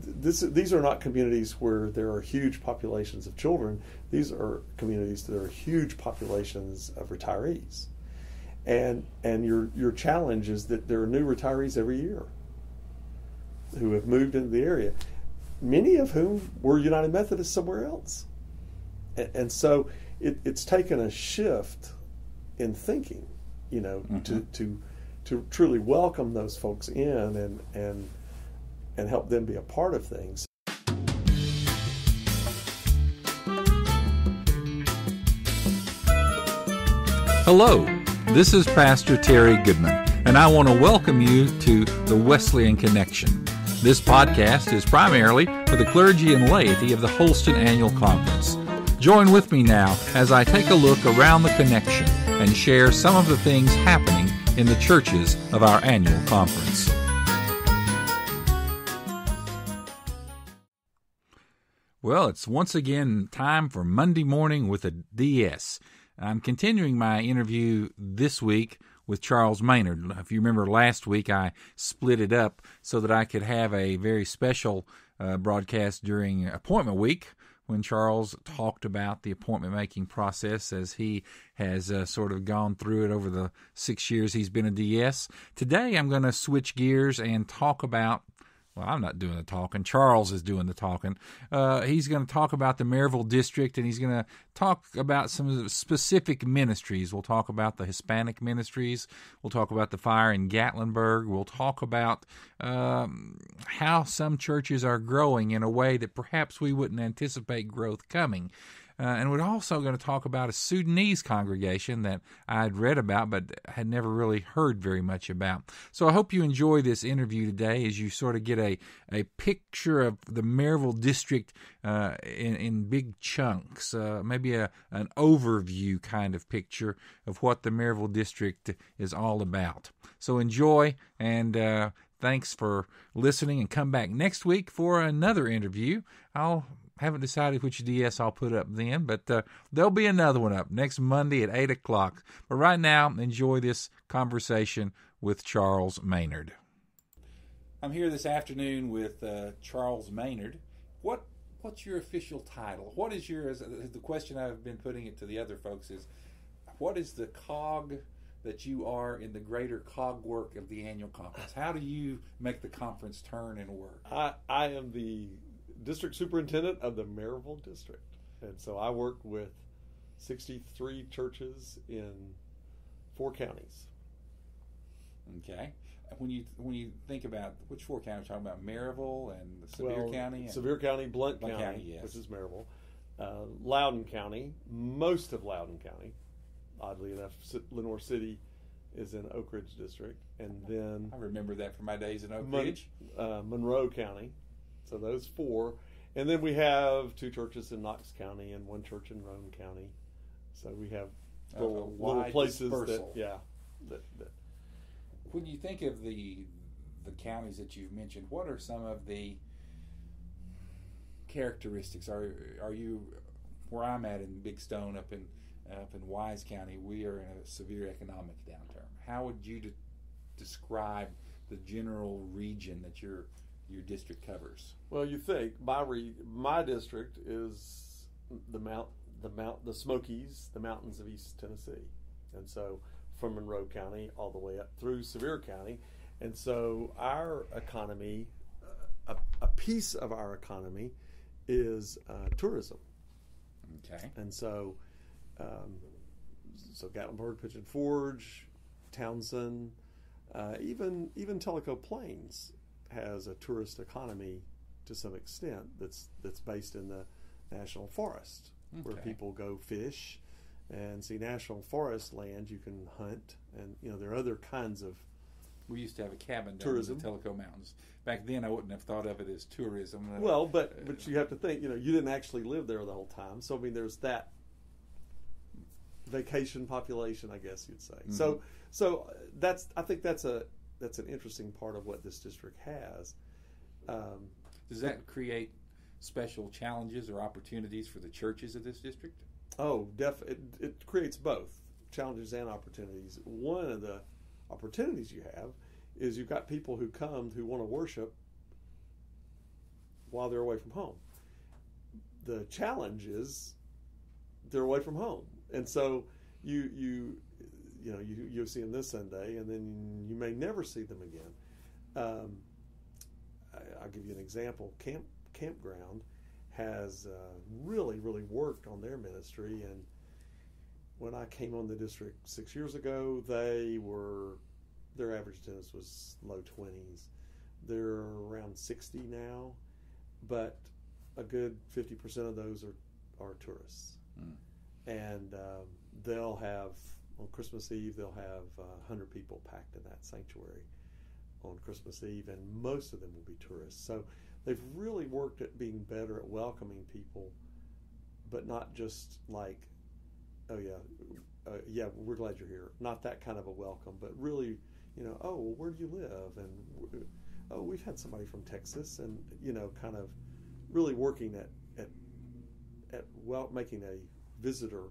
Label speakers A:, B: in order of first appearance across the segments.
A: these are not communities where there are huge populations of children. These are communities that are huge populations of retirees, and your challenge is that there are new retirees every year who have moved into the area, many of whom were United Methodists somewhere else, and so it's taken a shift in thinking, to truly welcome those folks in and help them be a part of things.
B: Hello, this is Pastor Terry Goodman, and I want to welcome you to the Wesleyan Connection. This podcast is primarily for the clergy and laity of the Holston Annual Conference. Join with me now as I take a look around the Connection and share some of the things happening in the churches of our annual conference. Well, it's once again time for Monday Morning with a DS. I'm continuing my interview this week with Charles Maynard. If you remember last week, I split it up so that I could have a very special broadcast during appointment week when Charles talked about the appointment-making process as he has sort of gone through it over the 6 years he's been a DS. Today I'm going to switch gears and talk about, well, I'm not doing the talking. Charles is doing the talking. He's going to talk about the Maryville District, and he's going to talk about some specific ministries. We'll talk about the Hispanic ministries. We'll talk about the fire in Gatlinburg. We'll talk about how some churches are growing in a way that perhaps we wouldn't anticipate growth coming. And we're also going to talk about a Sudanese congregation that I'd read about but had never really heard very much about. So I hope you enjoy this interview today as you sort of get a picture of the Maryville District in big chunks, maybe an overview kind of picture of what the Maryville District is all about. So enjoy, and thanks for listening, and come back next week for another interview. Haven't decided which DS I'll put up then, but there'll be another one up next Monday at 8 o'clock. But right now, enjoy this conversation with Charles Maynard. I'm here this afternoon with Charles Maynard. What's your official title? What is the question I've been putting it to the other folks is, what is the cog that you are in the greater cog work of the annual conference? How do you make the conference turn and work?
A: I am the District Superintendent of the Maryville District, and so I work with 63 churches in 4 counties.
B: Okay. When you think about which 4 counties, you're talking about Maryville and Sevier County?
A: Sevier County, Blount County,
B: yes.
A: Which is Maryville, Loudoun County, most of Loudoun County. Oddly enough, Lenoir City is in Oak Ridge District, and then
B: I remember that from my days in Oak Ridge.
A: Monroe County. So those 4, and then we have 2 churches in Knox County and 1 church in Roane County. So we have little places dispersal. that.
B: When you think of the counties that you've mentioned, what are some of the characteristics? Are you where I'm at in Big Stone up in Wise County? We are in a severe economic downturn. How would you describe the general region that your district covers?
A: Well, you think my district is the Smokies, the mountains of East Tennessee, and so from Monroe County all the way up through Sevier County, and so our economy, a piece of our economy, is tourism.
B: Okay,
A: and so Gatlinburg, Pigeon Forge, Townsend, even Tellico Plains has a tourist economy to some extent that's based in the National Forest, where people go fish and see National Forest land. You can hunt, and there are other kinds of.
B: We used to have a cabin down
A: tourism
B: in the Tellico Mountains. Back then, I wouldn't have thought of it as tourism.
A: Well, but you have to think, you didn't actually live there the whole time. So I mean, there's that vacation population, I guess you'd say. Mm-hmm. So I think that's an interesting part of what this district has.
B: Does that create special challenges or opportunities for the churches of this district?
A: Oh, it creates both challenges and opportunities. One of the opportunities you have is you've got people who come who want to worship while they're away from home. The challenge is they're away from home, and so you'll see them this Sunday, and then you may never see them again. I'll give you an example. Campground has really worked on their ministry, and when I came on the district 6 years ago, their average attendance was low 20s. They're around 60 now, but a good 50% of those are tourists. And they'll have, on Christmas Eve, they'll have 100 people packed in that sanctuary on Christmas Eve, and most of them will be tourists. So they've really worked at being better at welcoming people, but not just like, oh yeah, we're glad you're here. Not that kind of a welcome, but really, oh, well, where do you live? And oh, we've had somebody from Texas, and kind of really working at making a visitor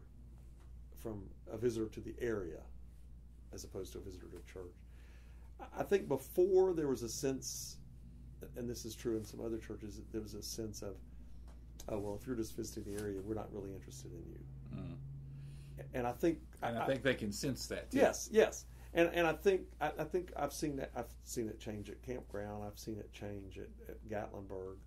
A: to the area as opposed to a visitor to church. I think before there was a sense, and this is true in some other churches, there was a sense of, oh, well, if you're just visiting the area, we're not really interested in you. And I think
B: they can sense that too.
A: Yes. And I think I've seen that. I've seen it change at Campground. I've seen it change at Gatlinburg,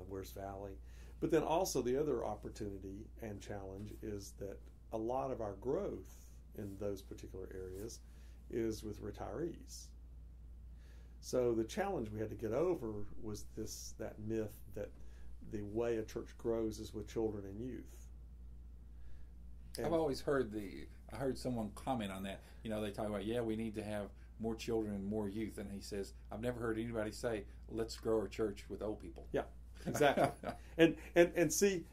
A: West Valley. But then also the other opportunity and challenge is that a lot of our growth in those particular areas is with retirees. So the challenge we had to get over was that myth that the way a church grows is with children and youth.
B: I've always heard I heard someone comment on that. They talk about, we need to have more children and more youth. And he says, I've never heard anybody say, let's grow our church with old people.
A: Yeah, exactly. and see,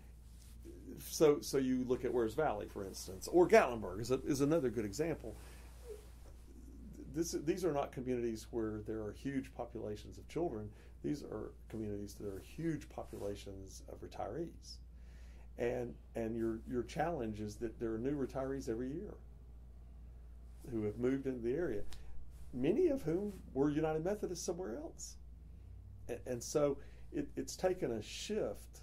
A: so you look at West Valley, for instance, or Gatlinburg is another good example. These are not communities where there are huge populations of children. These are communities that are huge populations of retirees. And your challenge is that there are new retirees every year who have moved into the area, many of whom were United Methodists somewhere else. And so it's taken a shift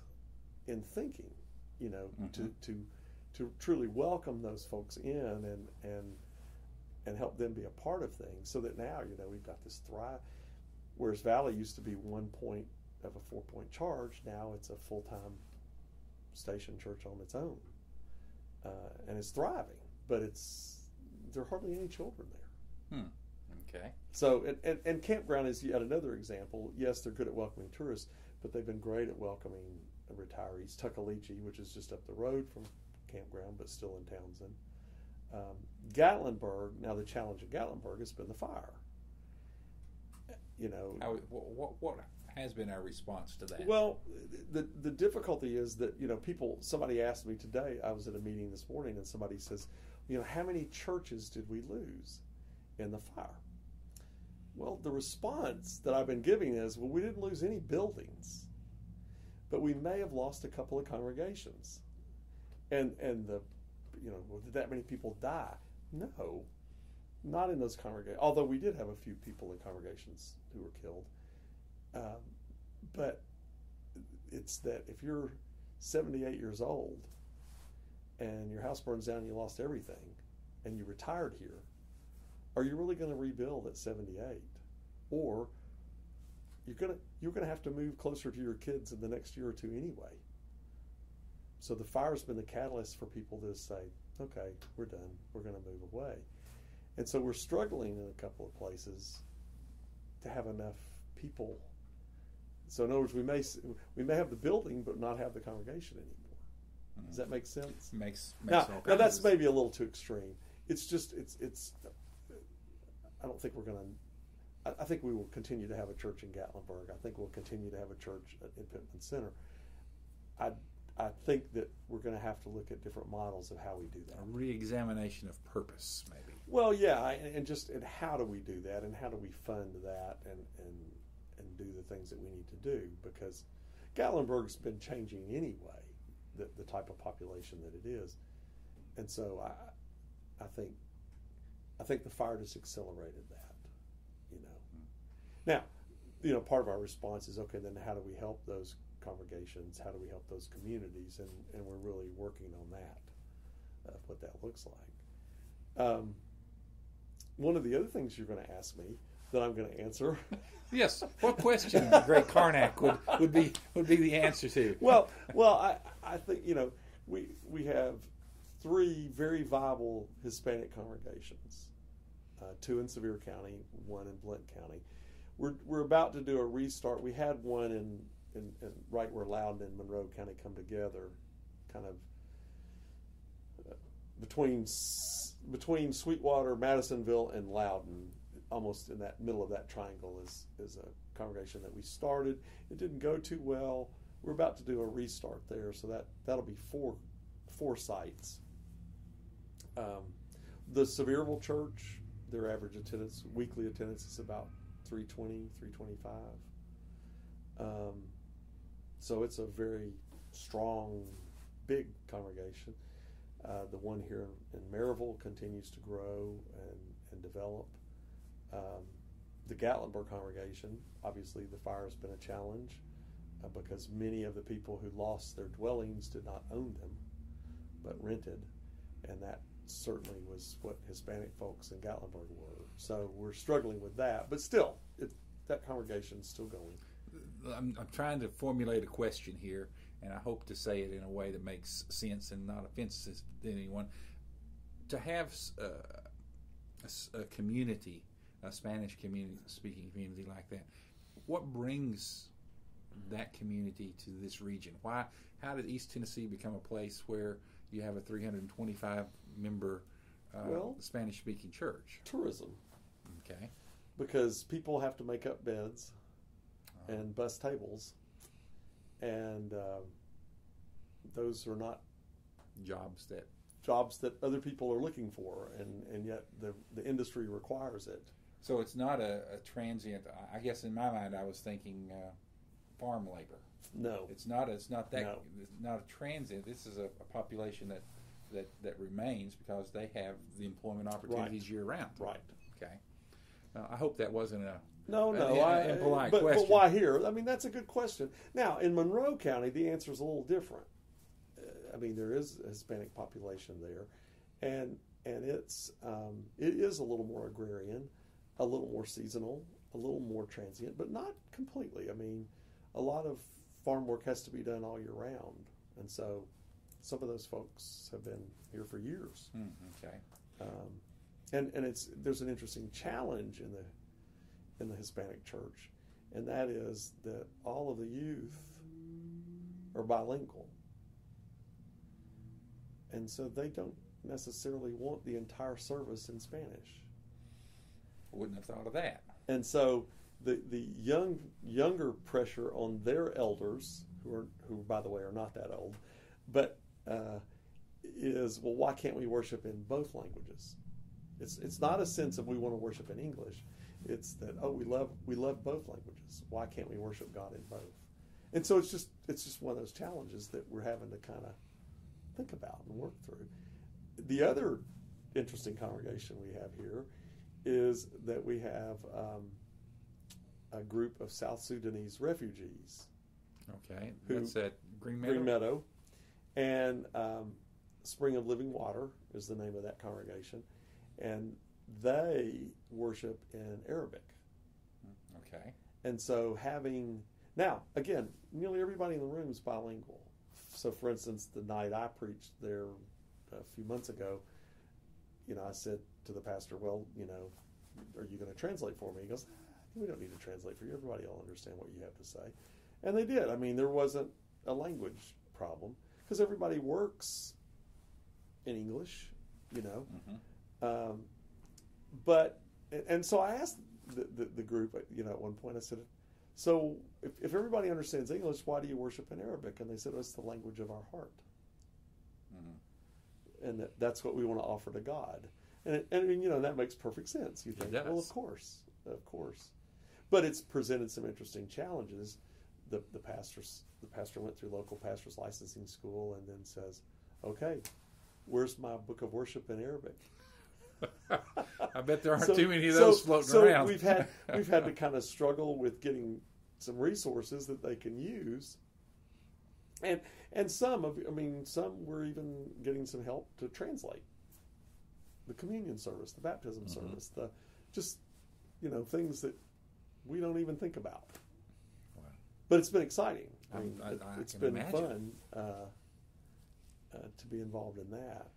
A: in thinking, to truly welcome those folks in and help them be a part of things, so that now, we've got this thrive. Whereas Valley used to be 1 point of a 4-point charge, now it's a full-time station church on its own, and it's thriving, but there are hardly any children there.
B: Okay.
A: So and Campground is yet another example. Yes, they're good at welcoming tourists, but they've been great at welcoming retirees. Tuckaleechee, which is just up the road from Campground, but still in Townsend. Gatlinburg. Now the challenge of Gatlinburg has been the fire.
B: What has been our response to that?
A: Well, the difficulty is that somebody asked me today. I was at a meeting this morning, and somebody says, how many churches did we lose in the fire? Well, the response that I've been giving is, well, we didn't lose any buildings, but we may have lost a couple of congregations. And did that many people die? No, not in those congregations. Although we did have a few people in congregations who were killed. But it's that if you're 78 years old and your house burns down and you lost everything and you retired here, are you really going to rebuild at 78? Or you're going to have to move closer to your kids in the next year or two anyway. So the fire's been the catalyst for people to say, okay, we're done. We're going to move away. And so we're struggling in a couple of places to have enough people. So in other words, we may have the building but not have the congregation anymore. Does that make sense?
B: Makes
A: now that's maybe a little too extreme. It's just it's. I don't think we're going to. I think we will continue to have a church in Gatlinburg. I think we'll continue to have a church in Pittman Center. I think that we're going to have to look at different models of how we do that.
B: A re-examination of purpose, maybe.
A: Well, yeah, and how do we do that, and how do we fund that, and do the things that we need to do, because Gatlinburg's been changing anyway, the type of population that it is, and so I think the fire just accelerated that, Now, part of our response is, okay, then how do we help those congregations? How do we help those communities? And we're really working on that, what that looks like. One of the other things you're going to ask me that I'm going to answer.
B: Yes. What question, Greg Carnack, would be the answer to?
A: Well, I think we have 3 very viable Hispanic congregations, 2 in Sevier County, 1 in Blint County. We're about to do a restart. We had one in right where Loudoun and Monroe County come together, kind of between Sweetwater, Madisonville, and Loudoun. Almost in that middle of that triangle is a congregation that we started. It didn't go too well. We're about to do a restart there, so that'll be four sites. The Sevierville Church, their average attendance, weekly attendance is about 320, 325. So it's a very strong, big congregation. The one here in Maryville continues to grow and develop. The Gatlinburg congregation, obviously the fire has been a challenge because many of the people who lost their dwellings did not own them, but rented, and that certainly was what Hispanic folks in Gatlinburg were. So we're struggling with that, but still, that congregation's still going.
B: I'm trying to formulate a question here, and I hope to say it in a way that makes sense and not offensive to anyone. To have a community, a Spanish speaking community like that, what brings that community to this region? How did East Tennessee become a place where you have a 325 member Spanish speaking church?
A: Tourism.
B: Okay.
A: Because people have to make up beds and bus tables, and those are not
B: jobs that
A: other people are looking for, and yet the industry requires it.
B: So it's not a transient. I guess in my mind I was thinking farm labor.
A: No,
B: it's not that.
A: No.
B: It's not a transient. This is a population that remains because they have the employment opportunities year round.
A: Right.
B: Okay. I hope that wasn't a
A: impolite
B: question.
A: But why here? I mean, that's a good question. Now, in Monroe County, the answer is a little different. There is a Hispanic population there, and it is a little more agrarian, a little more seasonal, a little more transient, but not completely. A lot of farm work has to be done all year round, and so some of those folks have been here for years.
B: Okay.
A: And there's an interesting challenge in the Hispanic church, and that is that all of the youth are bilingual, and so they don't necessarily want the entire service in Spanish.
B: Wouldn't have thought of that.
A: And so the younger pressure on their elders, who by the way are not that old, but is, well, why can't we worship in both languages? It's not a sense of we want to worship in English. It's that, we love both languages. Why can't we worship God in both? And so it's just one of those challenges that we're having to kind of think about and work through. The other interesting congregation we have here is that we have a group of South Sudanese refugees.
B: Okay, that's at Green Meadow.
A: Green Meadow, and Spring of Living Water is the name of that congregation, and they worship in Arabic.
B: Okay.
A: And so now again, nearly everybody in the room is bilingual. So, for instance, the night I preached there a few months ago, I said to the pastor, well, are you going to translate for me? He goes, we don't need to translate for you. Everybody will understand what you have to say. And they did. There wasn't a language problem because everybody works in English,
B: Mm-hmm.
A: And so I asked the group, at one point, I said, so if everybody understands English, why do you worship in Arabic? And they said, it's the language of our heart. Mm-hmm. And that's what we want to offer to God. And that makes perfect sense. You think, well, of course. But it's presented some interesting challenges. The pastor went through local pastors licensing school and then says, okay, where's my book of worship in Arabic?
B: I bet there aren't too many of those floating around.
A: We've had to kind of struggle with getting some resources that they can use, and some we're even getting some help to translate the communion service, the baptism service, things that we don't even think about. Wow. But it's been exciting. It's been fun to be involved in that.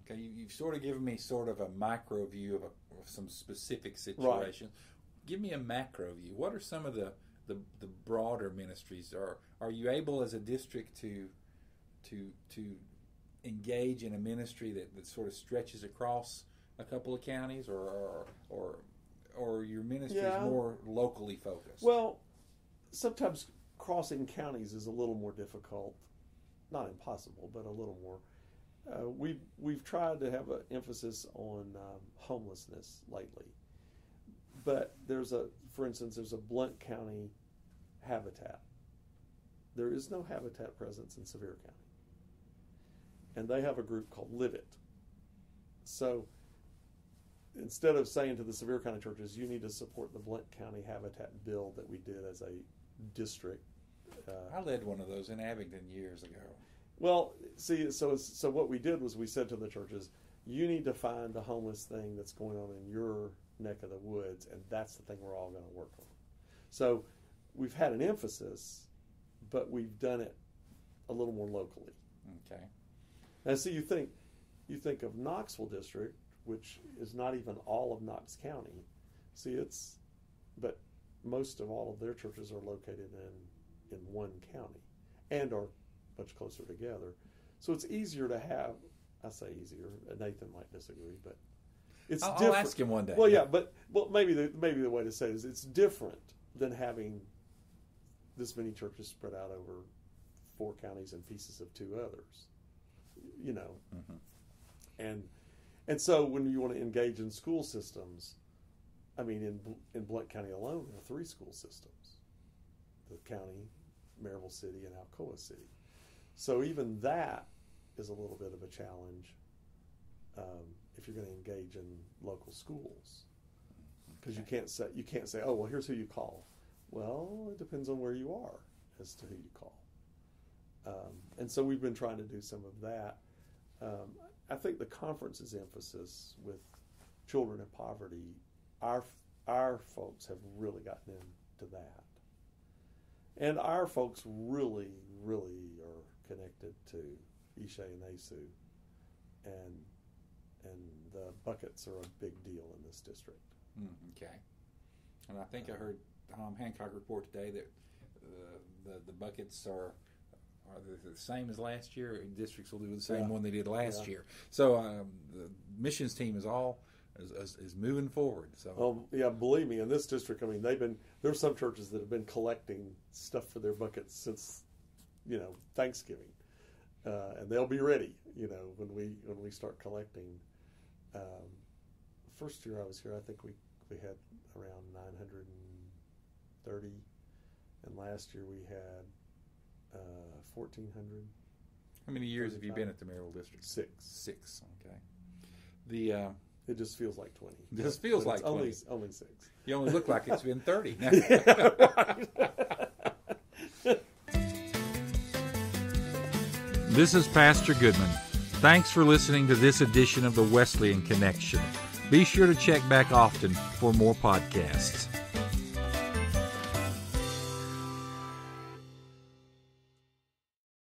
B: Okay, you've sort of given me sort of a micro view of some specific situations. Right. Give me a macro view. What are some of the broader ministries? Are you able as a district to engage in a ministry that sort of stretches across a couple of counties, or your ministry is more locally focused?
A: Well, sometimes crossing counties is a little more difficult. Not impossible, but a little more. We've tried to have an emphasis on homelessness lately, but for instance, there's a Blount County habitat. There is no habitat presence in Sevier County, and they have a group called Live It. So instead of saying to the Sevier County churches, you need to support the Blount County habitat bill that we did as a district.
B: I led one of those in Abingdon years ago.
A: Well, see, so what we did was we said to the churches, you need to find the homeless thing that's going on in your neck of the woods, and that's the thing we're all going to work on. So we've had an emphasis, but we've done it a little more locally.
B: Okay.
A: And so you think of Knoxville District, which is not even all of Knox County. But most of all of their churches are located in one county and are much closer together. So it's easier to have, I say easier, Nathan might disagree, but it's different.
B: I'll ask him one day.
A: Well, yeah, but maybe the way to say it is it's different than having this many churches spread out over 4 counties and pieces of 2 others, And so when you want to engage in school systems, in Blount County alone, there are 3 school systems: the county, Maryville City, and Alcoa City. So even that is a little bit of a challenge if you're going to engage in local schools, because you can't say, oh, well, here's who you call. Well, it depends on where you are as to who you call. And so we've been trying to do some of that. I think the conference's emphasis with children in poverty, our folks have really gotten into that. And our folks really, really are connected to Ishe and Asu, and the buckets are a big deal in this district.
B: Okay. And I think I heard Tom Hancock report today that the buckets are the same as last year. Their will do the same one they did last year. So the missions team is moving forward. So
A: believe me, in this district, there's some churches that have been collecting stuff for their buckets since Thanksgiving, and they'll be ready when we start collecting. First year I was here, I think we had around 930, and last year we had 1,400.
B: How many years have you been at the Maryville District?
A: 6.
B: 6. Okay.
A: It just feels like 20.
B: It just feels like 20.
A: Only 6.
B: You only look like it's been 30. This is Pastor Goodman. Thanks for listening to this edition of the Wesleyan Connection. Be sure to check back often for more podcasts.